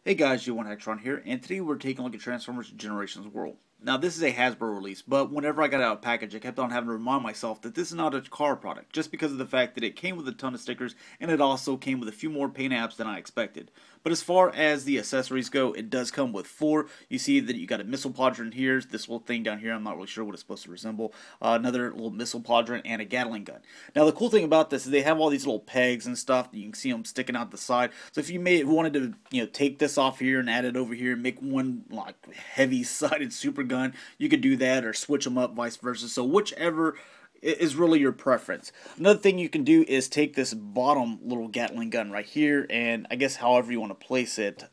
Hey guys, G1Hextron here, and today we're taking a look at Transformers Generations Whirl. Now this is a Hasbro release, but whenever I got out of package, I kept on having to remind myself that this is not a car product, just because of the fact that it came with a ton of stickers, and it also came with a few more paint apps than I expected. But as far as the accessories go, it does come with 4. You see that you got a missile podron here, this little thing down here, I'm not really sure what it's supposed to resemble, another little missile podron, and a Gatling gun. Now the cool thing about this is they have all these little pegs and stuff, you can see them sticking out the side, so if you wanted to take this off here and add it over here and make one like heavy-sided super gun, you could do that, or switch them up, vice versa. So whichever is really your preference. Another thing you can do is take this bottom little Gatling gun right here, and I guess however you want to place it,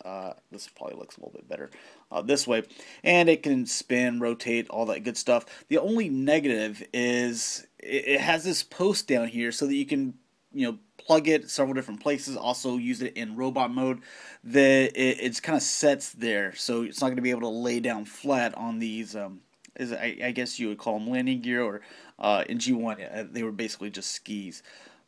this probably looks a little bit better this way, and it can spin, rotate, all that good stuff. The only negative is it has this post down here so that you can plug it several different places, also use it in robot mode. It's kind of sets there, so it's not going to be able to lay down flat on these, I guess you would call them landing gear, or in G1 they were basically just skis.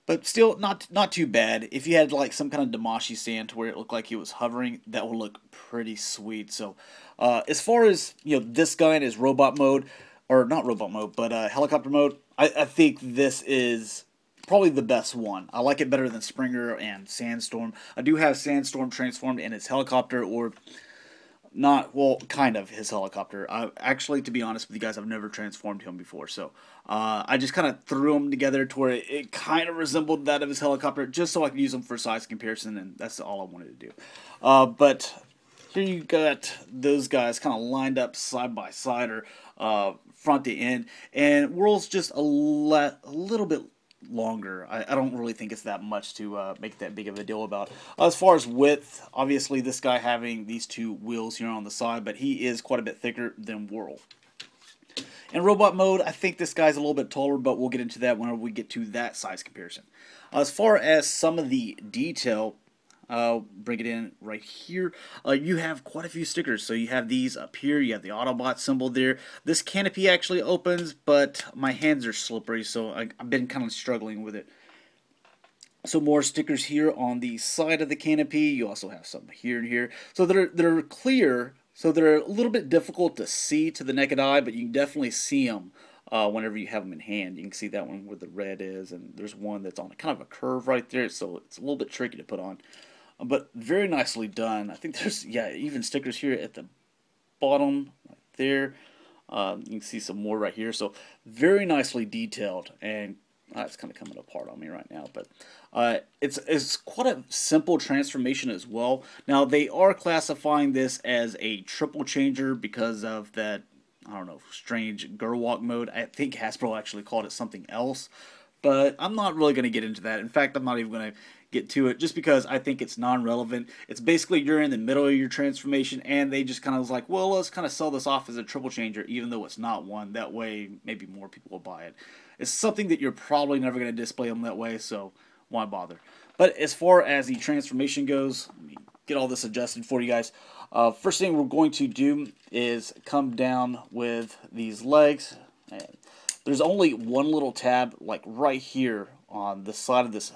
But still, not too bad. If you had like some kind of Damashi stand to where it looked like he was hovering, that would look pretty sweet. So as far as this gun is robot mode, or not robot mode, but helicopter mode, I think this is probably the best one. I like it better than Springer and Sandstorm. I do have Sandstorm transformed in his helicopter, or not, well, kind of his helicopter. Actually, to be honest with you guys, I've never transformed him before, so I just kind of threw them together to where it kind of resembled that of his helicopter, just so I could use them for size comparison, and that's all I wanted to do. But here you got those guys kind of lined up side by side, or front to end, and Whirl's just a little bit longer. I don't really think it's that much to make that big of a deal about. As far as width, obviously this guy having these two wheels here on the side, but he is quite a bit thicker than Whirl. In robot mode, I think this guy's a little bit taller, but we'll get into that whenever we get to that size comparison. As far as some of the detail, bring it in right here. You have quite a few stickers. So you have these up here. You have the Autobot symbol there. This canopy actually opens, but my hands are slippery, so I've been kind of struggling with it. So more stickers here on the side of the canopy. You also have some here and here. So they're clear, so they're a little bit difficult to see to the naked eye, but you can definitely see them whenever you have them in hand. You can see that one where the red is, and there's one that's on kind of a curve right there, so it's a little bit tricky to put on. But very nicely done. I think there's, even stickers here at the bottom, right there. You can see some more right here. So very nicely detailed, and it's kind of coming apart on me right now. But it's quite a simple transformation as well. Now they are classifying this as a triple changer because of that, I don't know, strange Gerwalk mode. I think Hasbro actually called it something else, but I'm not really going to get into that. In fact, I'm not even going to get to it, just because I think it's non-relevant. It's basically you're in the middle of your transformation, and they just kind of was like, well, let's kind of sell this off as a triple changer, even though it's not one. That way, maybe more people will buy it. It's something that you're probably never going to display them that way, so why bother? But as far as the transformation goes, let me get all this adjusted for you guys. First thing we're going to do is come down with these legs. And there's only one little tab, like right here on the side of this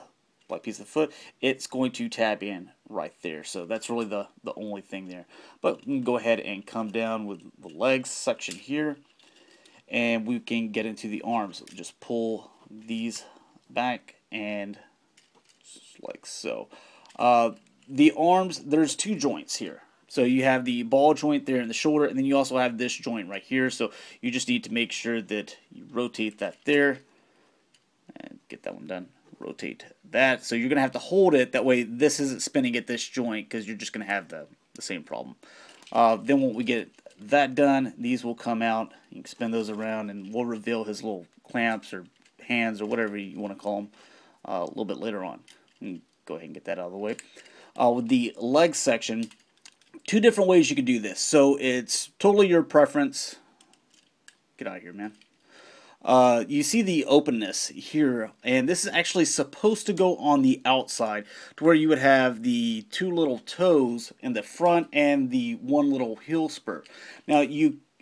like piece of foot. It's going to tab in right there, so that's really the only thing there. But we can go ahead and come down with the legs section here, and we can get into the arms. Just pull these back, and just like so. The arms, there's 2 joints here. So you have the ball joint there in the shoulder, and then you also have this joint right here. So you just need to make sure that you rotate that there and get that one done. Rotate that, so you're going to have to hold it, that way this isn't spinning at this joint, because you're just going to have the same problem. Then when we get that done, these will come out. You can spin those around, and we'll reveal his little clamps or hands or whatever you want to call them a little bit later on. Go ahead and get that out of the way. With the leg section, 2 different ways you can do this, so it's totally your preference. Get out of here, man. You see the openness here, and this is actually supposed to go on the outside, to where you would have the 2 little toes in the front and the 1 little heel spur. Now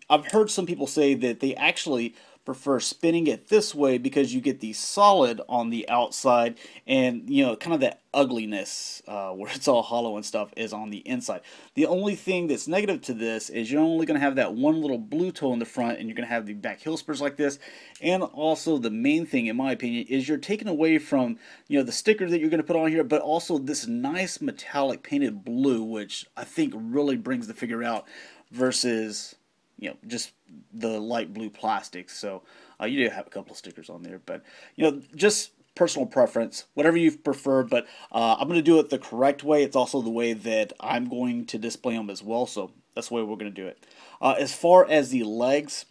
I've heard some people say that they actually prefer spinning it this way because you get the solid on the outside, and you know, kind of that ugliness where it's all hollow and stuff is on the inside. The only thing that's negative to this is you're only going to have that one little blue toe in the front, and you're going to have the back heel spurs like this. And also the main thing, in my opinion, is you're taking away from, you know, the sticker that you're going to put on here, but also this nice metallic painted blue, which I think really brings the figure out versus, you know, just the light blue plastic. So you do have a couple of stickers on there, but you know, just personal preference, whatever you prefer. But I'm going to do it the correct way. It's also the way that I'm going to display them as well, so that's the way we're going to do it. As far as the legs,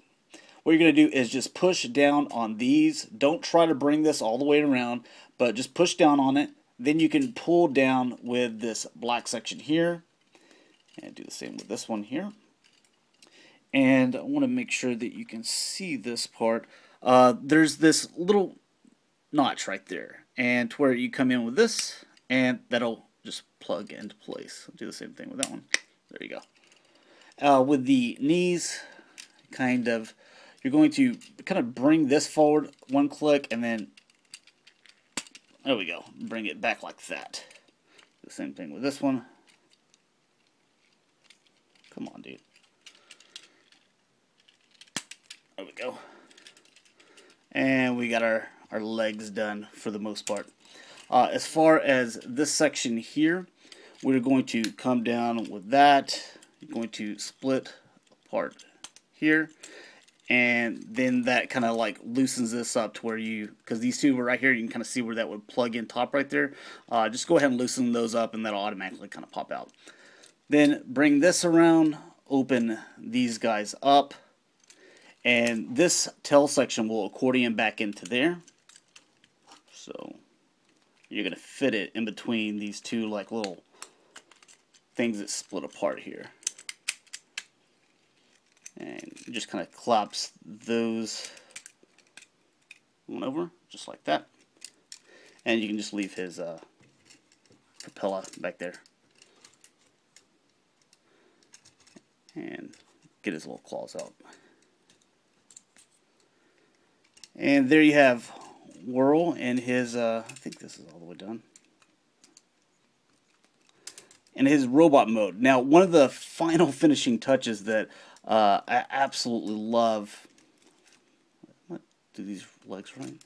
what you're going to do is just push down on these. Don't try to bring this all the way around, but just push down on it. Then you can pull down with this black section here, and do the same with this one here. And I want to make sure that you can see this part. There's this little notch right there, and to where you come in with this, and that'll just plug into place. I'll do the same thing with that one. There you go. With the knees, you're going to kind of bring this forward one click, and then there we go, bring it back like that. The same thing with this one. Come on, dude. There we go. And we got our legs done for the most part. As far as this section here, we're going to come down with that. You're going to split apart here. And then that kind of like loosens this up to where you, because these two were right here, you can kind of see where that would plug in top right there. Just go ahead and loosen those up, and that'll automatically kind of pop out. Then bring this around, open these guys up. And this tail section will accordion back into there. So you're going to fit it in between these two like little things that split apart here. And just kind of collapse those one over, just like that. And you can just leave his propeller back there. And get his little claws out. And there you have Whirl and his, I think this is all the way done, and his robot mode. Now, one of the final finishing touches that I absolutely love. What do these legs right?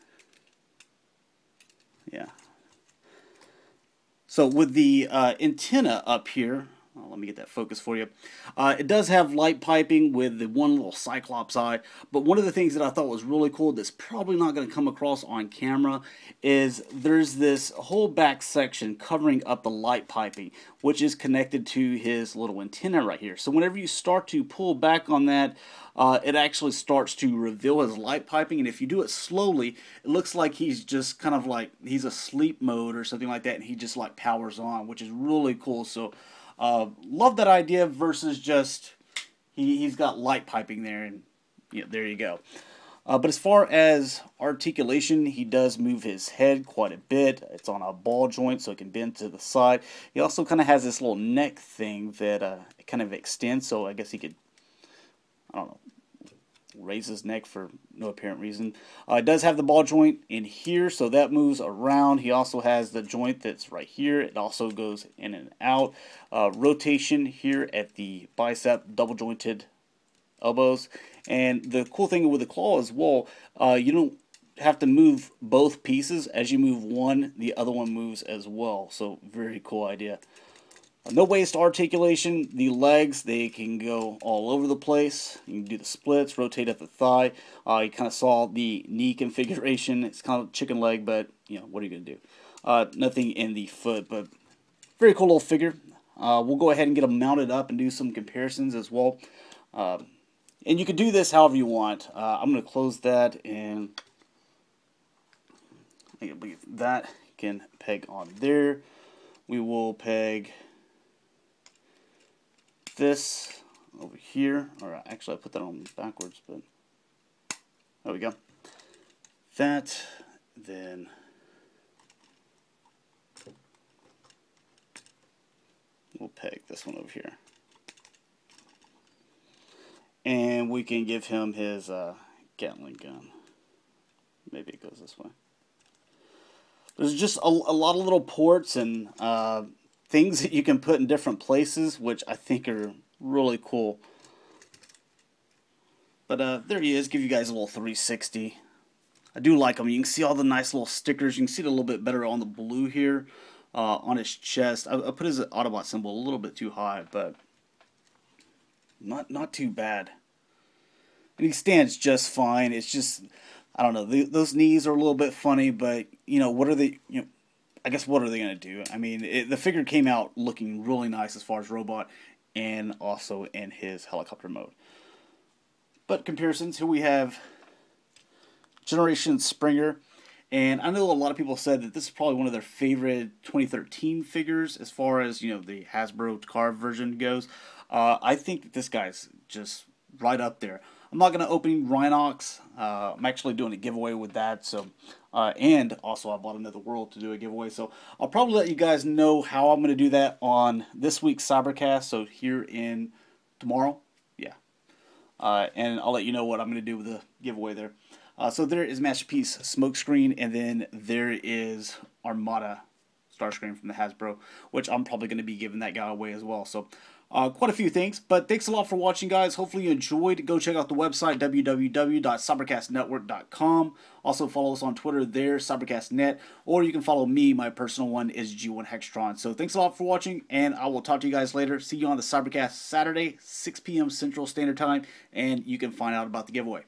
Yeah. So with the antenna up here, let me get that focus for you. It does have light piping with the one little Cyclops eye, but one of the things that I thought was really cool that's probably not going to come across on camera is there's this whole back section covering up the light piping, which is connected to his little antenna right here. So whenever you start to pull back on that, it actually starts to reveal his light piping, and if you do it slowly, it looks like he's just kind of like he's asleep mode or something like that, and he just like powers on, which is really cool. So love that idea versus just he's got light piping there, and yeah, there you go. But as far as articulation, he does move his head quite a bit. It's on a ball joint, so it can bend to the side. He also kind of has this little neck thing that it kind of extends, so I guess he could, I don't know, raise his neck for no apparent reason. It does have the ball joint in here, so that moves around. He also has the joint that's right here. It also goes in and out. Rotation here at the bicep, double jointed elbows. And the cool thing with the claw as well, you don't have to move both pieces. As you move one, the other one moves as well. So very cool idea. No waist articulation. The legs, they can go all over the place. You can do the splits, rotate at the thigh. You kind of saw the knee configuration. It's kind of chicken leg, but you know, what are you going to do? Nothing in the foot, but very cool little figure. We'll go ahead and get them mounted up and do some comparisons as well. And you can do this however you want. I'm going to close that, and I believe that can peg on there. We will peg this over here, or actually I put that on backwards, but there we go. That, then we'll peg this one over here. And we can give him his Gatling gun. Maybe it goes this way. There's just a lot of little ports and things that you can put in different places, which I think are really cool. But there he is. Give you guys a little 360. I do like him. You can see all the nice little stickers. You can see it a little bit better on the blue here on his chest. I put his Autobot symbol a little bit too high, but not too bad. And he stands just fine. It's just, I don't know, those knees are a little bit funny, but what are they? I guess what are they gonna do? I mean, the figure came out looking really nice as far as robot, and also in his helicopter mode. But comparisons, here we have Generation Springer, and I know a lot of people said that this is probably one of their favorite 2013 figures as far as the Hasbro car version goes. I think that this guy's just right up there. I'm not going to open Rhinox. I'm actually doing a giveaway with that, so and also I bought another Whirl to do a giveaway, so I'll probably let you guys know how I'm going to do that on this week's Cybercast, so here in tomorrow, yeah. And I'll let you know what I'm going to do with the giveaway there. So there is Masterpiece Smokescreen, and then there is Armada Starscream from the Hasbro, which I'm probably going to be giving that guy away as well. So quite a few things, but thanks a lot for watching, guys. Hopefully you enjoyed. Go check out the website, www.cybercastnetwork.com. Also follow us on Twitter there, CybercastNet, or you can follow me. My personal one is G1Hextron. So thanks a lot for watching, and I will talk to you guys later. See you on the Cybercast Saturday, 6 p.m. Central Standard Time, and you can find out about the giveaway.